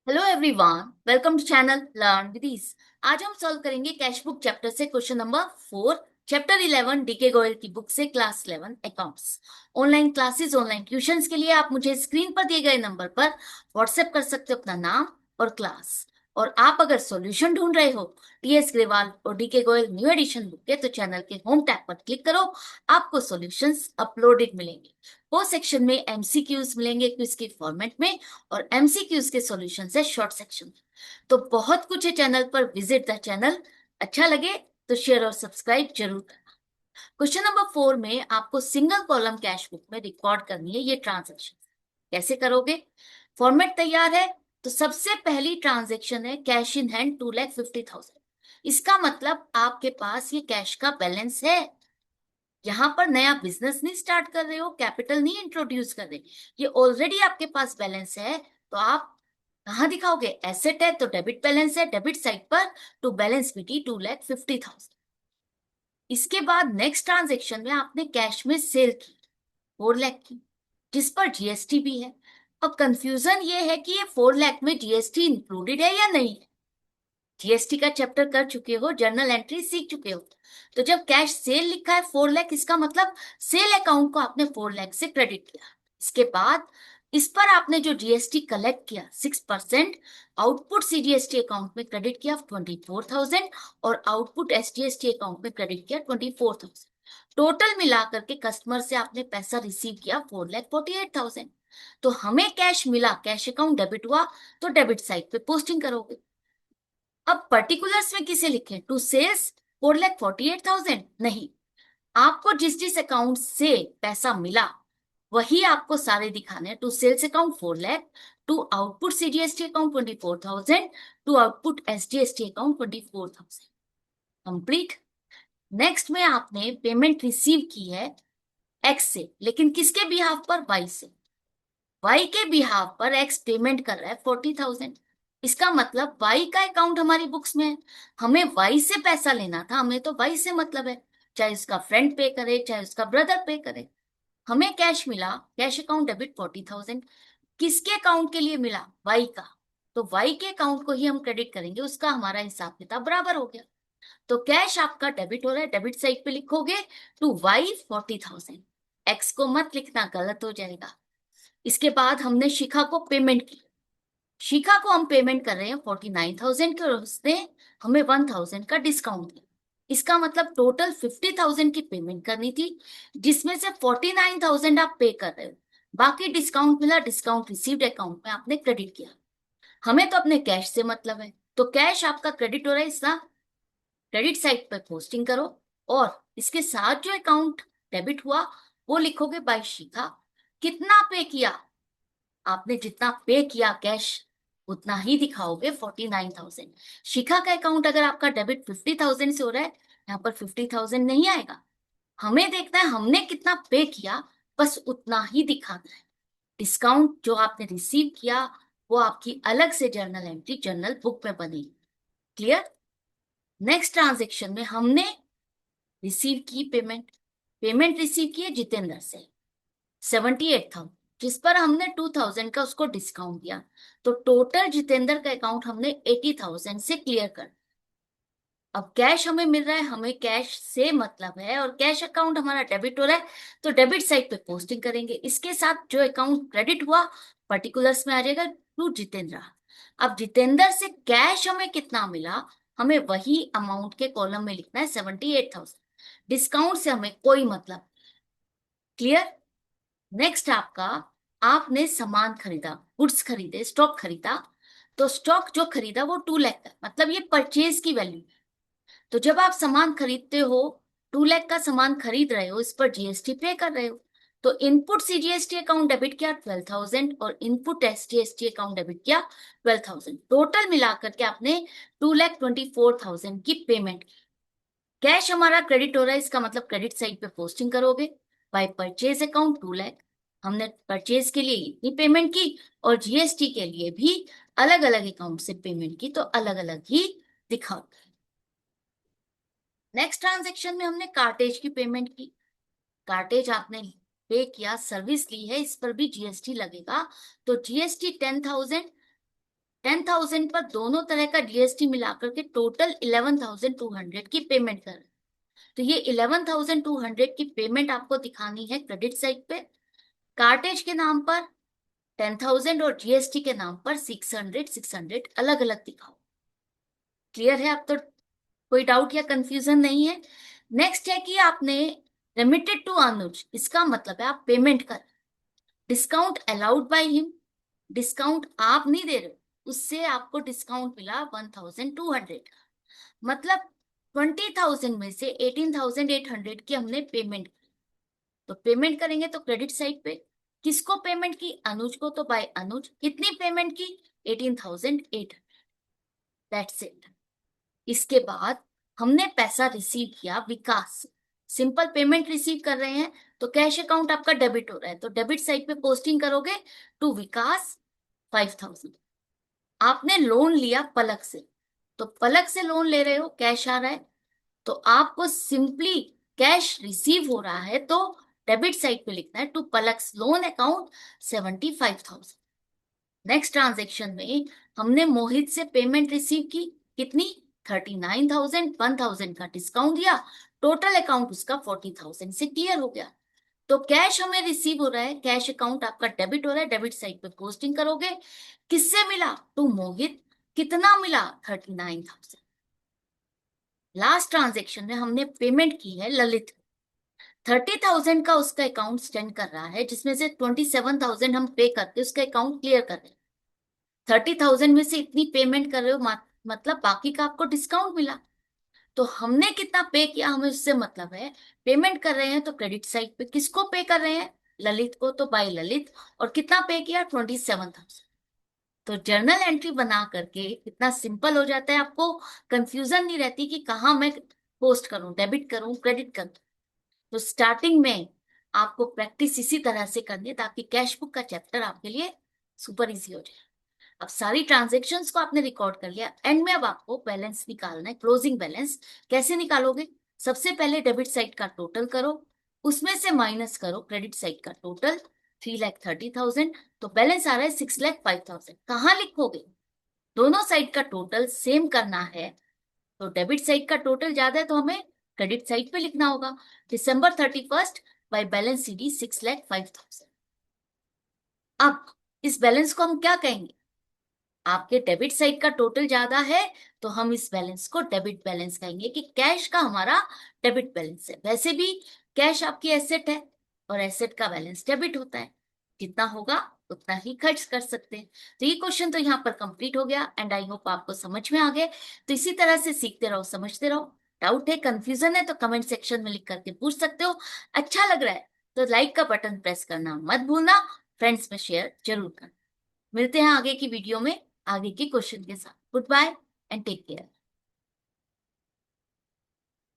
Hello everyone, welcome to channel learn with ease. आज हम solve करेंगे कैश बुक चैप्टर से question number 4, chapter 11 DK Goyal की book से class 11 accounts. Online classes, online tuitions के लिए आप मुझे स्क्रीन पर दिए गए नंबर पर व्हाट्सएप कर सकते हो अपना नाम और क्लास। और आप अगर सॉल्यूशन ढूंढ रहे हो टीएस ग्रेवाल और DK Goyal new edition book के, तो चैनल के होम टैब पर क्लिक करो। आपको सॉल्यूशंस अपलोडेड मिलेंगे। वो सेक्शन में एमसीक्यूज मिलेंगे क्विज के फॉर्मेट में, और एमसीक्यूज के सॉल्यूशन है शॉर्ट सेक्शन में। तो बहुत कुछ है चैनल पर, विजिट द चैनल। अच्छा लगे तो शेयर और सब्सक्राइब जरूर करना। क्वेश्चन नंबर 4 में आपको सिंगल कॉलम कैश बुक में रिकॉर्ड करनी है ये ट्रांजेक्शन। कैसे करोगे? फॉर्मेट तैयार है। तो सबसे पहली ट्रांजेक्शन है कैश इन हैंड 2,50,000। इसका मतलब आपके पास ये कैश का बैलेंस है। यहाँ पर नया बिजनेस नहीं स्टार्ट कर रहे हो, कैपिटल नहीं इंट्रोड्यूस कर रहे, ये ऑलरेडी आपके पास बैलेंस है। तो आप कहाँ दिखाओगे? एसेट है तो डेबिट बैलेंस है, डेबिट साइड पर टू बैलेंस बीटी 2,50,000। इसके बाद नेक्स्ट ट्रांजेक्शन में आपने कैश में सेल की 4 लाख की, जिस पर जीएसटी भी है। अब कंफ्यूजन ये है कि ये 4 लाख में जीएसटी इंक्लूडेड है या नहीं है। जीएसटी का चैप्टर कर चुके हो, जर्नल एंट्री सीख चुके हो। तो जब कैश सेल लिखा है 4 लाख, इसका मतलब सेल अकाउंट को आपने 4 लाख से क्रेडिट किया। इसके बाद इस पर आपने जो जीएसटी कलेक्ट किया 6%, आउटपुट सीजीएसटी अकाउंट में क्रेडिट किया 24,000, और आउटपुट एसजीएसटी अकाउंट में क्रेडिट किया 24,000। टोटल मिला करके कस्टमर से आपने पैसा रिसीव किया 4,48,000। तो हमें कैश मिला, कैश अकाउंट डेबिट हुआ, तो डेबिट साइड पे पोस्टिंग करोगे। अब पर्टिकुलर्स में किसे लिखें? टू सेल्स 4,48,000 नहीं, आपको जिस जिस अकाउंट से पैसा मिला वही आपको सारे दिखाने हैं। To sales account 4 lakh, to output CGST account 24,000, to output SGST account 24,000। Complete. Next में आपने पेमेंट रिसीव की है एक्स से, लेकिन किसके बिहाफ पर? वाई से। वाई के बिहाफ पर एक्स पेमेंट कर रहा है 40,000। इसका मतलब वाई का अकाउंट हमारी बुक्स में है, हमें वाई से पैसा लेना था, हमें तो वाई से मतलब है। चाहे उसका फ्रेंड पे करे, चाहे उसका ब्रदर पे करे, हमें कैश मिला, कैश अकाउंट डेबिट 40,000। किसके अकाउंट के लिए मिला? वाई का। तो वाई के अकाउंट को ही हम क्रेडिट करेंगे, उसका हमारा हिसाब किताब बराबर हो गया। तो कैश आपका डेबिट हो रहा है, डेबिट साइड पे लिखोगे टू वाई 40,000। एक्स को मत लिखना, गलत हो जाएगा। इसके बाद हमने शिखा को पेमेंट की। शिखा को हम पेमेंट कर रहे हैं 49,000 की, और उसने हमें 1,000 का डिस्काउंट दिया। इसका मतलब टोटल 50,000 की पेमेंट करनी थी, जिसमें से 49,000 आप पे कर रहे हो। बाकी डिस्काउंट मिला, डिस्काउंट रिसीव्ड अकाउंट में आपने क्रेडिट किया। हमें तो अपने कैश से मतलब है, तो कैश आपका क्रेडिट हो रहा है, इसका क्रेडिट साइड पर पोस्टिंग करो। और इसके साथ जो अकाउंट डेबिट हुआ वो लिखोगे बाय शिखा। कितना पे किया? आपने जितना पे किया कैश उतना ही दिखाओगे 49,000। शिखा का अकाउंट अगर आपका डेबिट 50,000 से हो रहा है, यहाँ पर 50,000 नहीं आएगा। हमें देखना है हमने कितना पे किया, बस उतना ही दिखाना है। डिस्काउंट जो आपने रिसीव किया वो आपकी अलग से जर्नल एंट्री जर्नल बुक में बनेगी। क्लियर? नेक्स्ट ट्रांजेक्शन में हमने रिसीव की पेमेंट। पेमेंट रिसीव की है जितेंद्र से 78,000, जिस पर हमने 2,000 का उसको डिस्काउंट दिया। तो टोटल जितेंद्र का अकाउंट हमने 80,000 से क्लियर कर। अब कैश हमें मिल रहा है, हमें कैश से मतलब है, और कैश अकाउंट हमारा डेबिट हो रहा है, तो डेबिट साइड पे पोस्टिंग करेंगे। इसके साथ जो अकाउंट क्रेडिट हुआ पर्टिकुलर्स में आ जाएगा टू जितेंद्र। अब जितेंद्र से कैश हमें कितना मिला, हमें वही अमाउंट के कॉलम में लिखना है 78,000। डिस्काउंट से हमें कोई मतलब। क्लियर? नेक्स्ट आपका, आपने सामान खरीदा, गुड्स खरीदे, स्टॉक खरीदा। तो स्टॉक जो खरीदा वो 2 लाख का, मतलब ये परचेज की वैल्यू। तो जब आप सामान खरीदते हो, 2 लाख का सामान खरीद रहे हो, इस पर जीएसटी पे कर रहे हो। तो इनपुट सीजीएसटी अकाउंट डेबिट किया 12,000, और इनपुट एसजीएसटी अकाउंट डेबिट किया 12,000। टोटल मिलाकर के आपने 2,24,000 की पेमेंट की। कैश हमारा क्रेडिट हो रहा है, इसका मतलब क्रेडिट साइड पे पोस्टिंग करोगे बाय परचेज अकाउंट 2 लाख। हमने परचेज के लिए इतनी पेमेंट की, और जीएसटी के लिए भी अलग अलग अकाउंट से पेमेंट की, तो अलग अलग ही दिखाओ। नेक्स्ट ट्रांजेक्शन में हमने कार्टेज की पेमेंट की। कार्टेज आपने पे किया, सर्विस ली है, इस पर भी जीएसटी लगेगा। तो जीएसटी 10,000, 10,000 पर दोनों तरह का जीएसटी मिलाकर के टोटल 11,200 की पेमेंट कर रहे हैं। तो ये 11,200 की पेमेंट आपको दिखानी है क्रेडिट साइड पे, कार्टेज के नाम पर 10,000 और जीएसटी के नाम पर 600 अलग अलग दिखाओ। क्लियर है? अब तो कोई डाउट या कंफ्यूजन नहीं है। नेक्स्ट है कि आपने रेमिटेड टू अनुज, इसका मतलब है आप पेमेंट कर, discount allowed by him, discount आप नहीं दे रहे हो, उससे आपको डिस्काउंट मिला 1,200 का, मतलब 20,000 में से 18,800 की हमने पेमेंट की। तो पेमेंट करेंगे तो क्रेडिट साइड पे किसको पेमेंट की? अनुज को, तो बाय अनुज कितनी पेमेंट की? 18,800। That's it. इसके बाद हमने पैसा रिसीव किया विकास से, सिंपल पेमेंट रिसीव कर रहे हैं तो कैश अकाउंट आपका डेबिट हो रहा है, तो डेबिट साइड पे पोस्टिंग करोगे टू विकास 5,000। आपने लोन लिया पलक से, तो पलक से लोन ले रहे हो, कैश आ रहा है, तो आपको सिंपली कैश रिसीव हो रहा है तो डेबिट साइड पे लिखना है टू पलक्स लोन अकाउंट 75,000। नेक्स्ट ट्रांजेक्शन में हमने मोहित से पेमेंट रिसीव की, कितनी? 39,000, 1,000 का डिस्काउंट दिया, टोटल अकाउंट उसका 40,000 से क्लियर हो गया। तो कैश हमें रिसीव हो रहा है, कैश अकाउंट आपका डेबिट हो रहा है, डेबिट साइड पे पोस्टिंग करोगे, किससे मिला? टू मोहित, कितना मिला? 39,000। लास्ट ट्रांजेक्शन में हमने पेमेंट की है ललित, 30,000 का उसका अकाउंट स्टैंड कर रहा है, जिसमें से 27,000 हम पे करके उसका अकाउंट क्लियर कर रहे हैं। 30,000 में से इतनी पेमेंट कर रहे हो, मतलब बाकी का आपको डिस्काउंट मिला। तो हमने कितना पे किया हमें उससे मतलब है, पेमेंट कर रहे हैं तो क्रेडिट साइड पे किसको पे कर रहे हैं? ललित को, तो बाय ललित, और कितना पे किया? 27,000। तो जर्नल एंट्री बना करके कितना सिंपल हो जाता है, आपको कंफ्यूजन नहीं रहती कि कहाँ मैं पोस्ट करूं, डेबिट करूं, क्रेडिट करूं। तो स्टार्टिंग में आपको प्रैक्टिस इसी तरह से करनी है ताकि कैश बुक का चैप्टर आपके लिए सुपर इजी हो जाए। अब सारी ट्रांजेक्शन्स को आपने रिकॉर्ड कर लिया, एंड में अब आपको बैलेंस निकालना है, क्लोजिंग बैलेंस। कैसे निकालोगे? सबसे पहले डेबिट साइड का टोटल करो, उसमें से माइनस करो क्रेडिट साइड का टोटल, 3,30,000, तो बैलेंस आ रहा है 6,05,000। कहाँ लिखोगे? दोनों साइड का टोटल सेम करना है, तो डेबिट साइड का टोटल ज्यादा है तो हमें क्रेडिट साइड पे लिखना होगा, December 31st by balance CD 6,05,000। अब इस बैलेंस को हम क्या कहेंगे? आपके डेबिट साइड का टोटल ज्यादा है तो हम इस बैलेंस को डेबिट बैलेंस कहेंगे, कि कैश का हमारा डेबिट बैलेंस है। वैसे भी कैश आपकी एसेट है और एसेट का बैलेंस डेबिट होता है, जितना होगा उतना ही खर्च कर सकते हैं। तो ये क्वेश्चन तो यहाँ पर कंप्लीट हो गया, एंड आई होप आपको समझ में आ गए। तो इसी तरह से सीखते रहो, समझते रहो। डाउट है, कंफ्यूजन है तो कमेंट सेक्शन में लिख करके पूछ सकते हो। अच्छा लग रहा है तो लाइक का बटन प्रेस करना मत भूलना, फ्रेंड्स में शेयर जरूर करना। मिलते हैं आगे की वीडियो में आगे के क्वेश्चन के साथ। Good bye and take care.